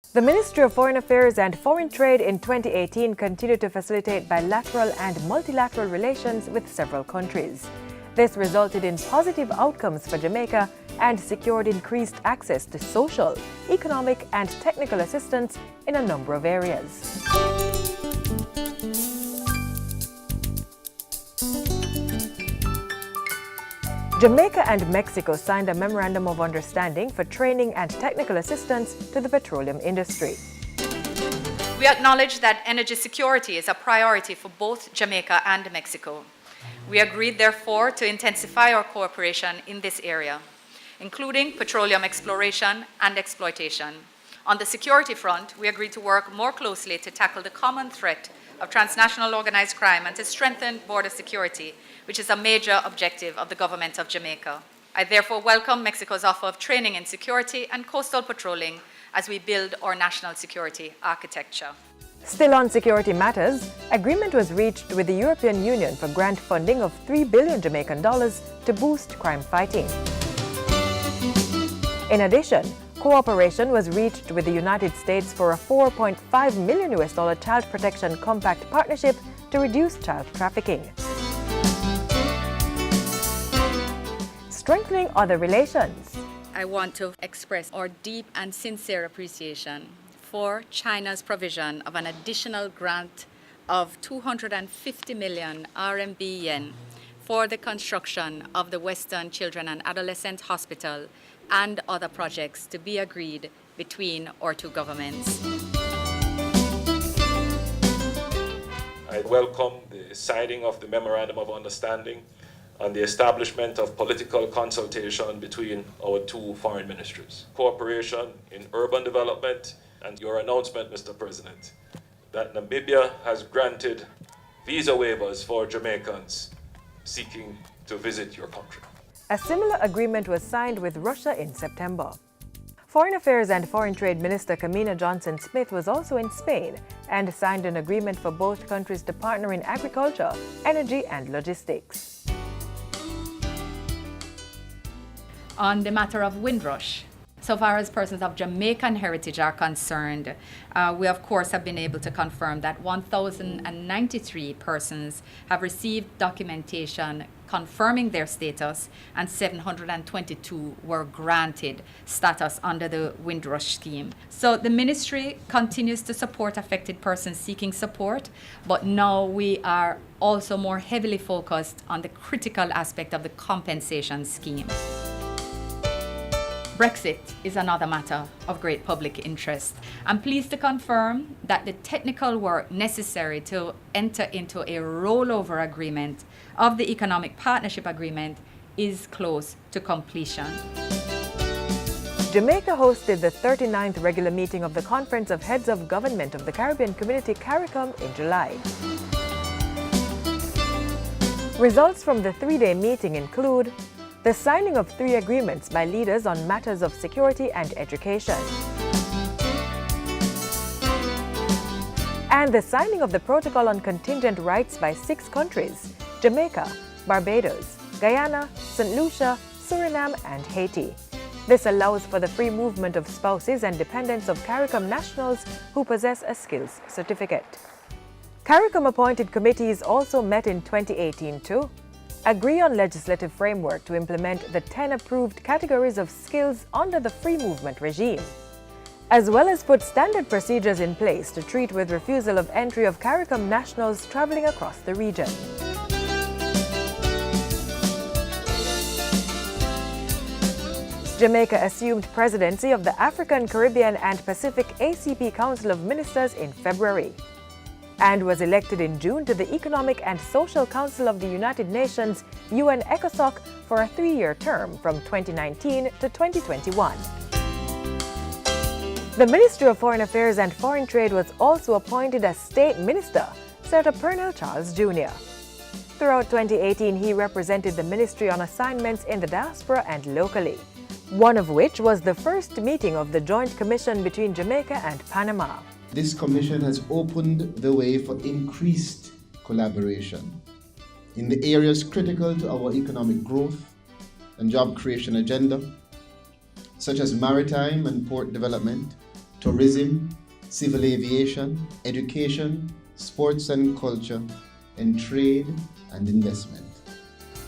The Ministry of Foreign Affairs and Foreign Trade in 2018 continued to facilitate bilateral and multilateral relations with several countries. This resulted in positive outcomes for Jamaica and secured increased access to social, economic, and technical assistance in a number of areas. Jamaica and Mexico signed a memorandum of understanding for training and technical assistance to the petroleum industry. We acknowledge that energy security is a priority for both Jamaica and Mexico. We agreed, therefore, to intensify our cooperation in this area, including petroleum exploration and exploitation. On the security front, we agreed to work more closely to tackle the common threat of transnational organized crime and to strengthen border security, which is a major objective of the government of Jamaica. I therefore welcome Mexico's offer of training in security and coastal patrolling as we build our national security architecture. Still on security matters, agreement was reached with the European Union for grant funding of 3 billion Jamaican dollars to boost crime fighting. In addition, cooperation was reached with the United States for a $4.5 million Child Protection Compact partnership to reduce child trafficking. Strengthening other relations. I want to express our deep and sincere appreciation for China's provision of an additional grant of 250 million RMB yen for the construction of the Western Children and Adolescent Hospital and other projects to be agreed between our two governments. I welcome the signing of the Memorandum of Understanding and the establishment of political consultation between our two foreign ministries. Cooperation in urban development and your announcement, Mr. President, that Namibia has granted visa waivers for Jamaicans seeking to visit your country. A similar agreement was signed with Russia in September. Foreign Affairs and Foreign Trade Minister Kamina Johnson-Smith was also in Spain and signed an agreement for both countries to partner in agriculture, energy, and logistics. On the matter of Windrush, so far as persons of Jamaican heritage are concerned, we of course have been able to confirm that 1,093 persons have received documentation confirming their status and 722 were granted status under the Windrush scheme. So the ministry continues to support affected persons seeking support, but now we are also more heavily focused on the critical aspect of the compensation scheme. Brexit is another matter of great public interest. I'm pleased to confirm that the technical work necessary to enter into a rollover agreement of the Economic Partnership Agreement is close to completion. Jamaica hosted the 39th regular meeting of the Conference of Heads of Government of the Caribbean Community CARICOM in July. Results from the three-day meeting include the signing of 3 agreements by leaders on matters of security and education, and the signing of the Protocol on Contingent Rights by 6 countries: Jamaica, Barbados, Guyana, St. Lucia, Suriname, and Haiti. This allows for the free movement of spouses and dependents of CARICOM nationals who possess a skills certificate. CARICOM appointed committees also met in 2018 to agree on legislative framework to implement the 10 approved categories of skills under the free movement regime, as well as put standard procedures in place to treat with refusal of entry of CARICOM nationals traveling across the region. Jamaica assumed presidency of the African, Caribbean, and Pacific ACP Council of Ministers in February, and was elected in June to the Economic and Social Council of the United Nations, UN ECOSOC, for a 3-year term from 2019 to 2021. The Ministry of Foreign Affairs and Foreign Trade was also appointed as State Minister, Senator Pernell Charles Jr. Throughout 2018, he represented the ministry on assignments in the diaspora and locally, one of which was the first meeting of the Joint Commission between Jamaica and Panama. This commission has opened the way for increased collaboration in the areas critical to our economic growth and job creation agenda, such as maritime and port development, tourism, civil aviation, education, sports and culture, and trade and investment.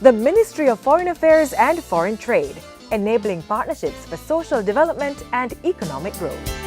The Ministry of Foreign Affairs and Foreign Trade, enabling partnerships for social development and economic growth.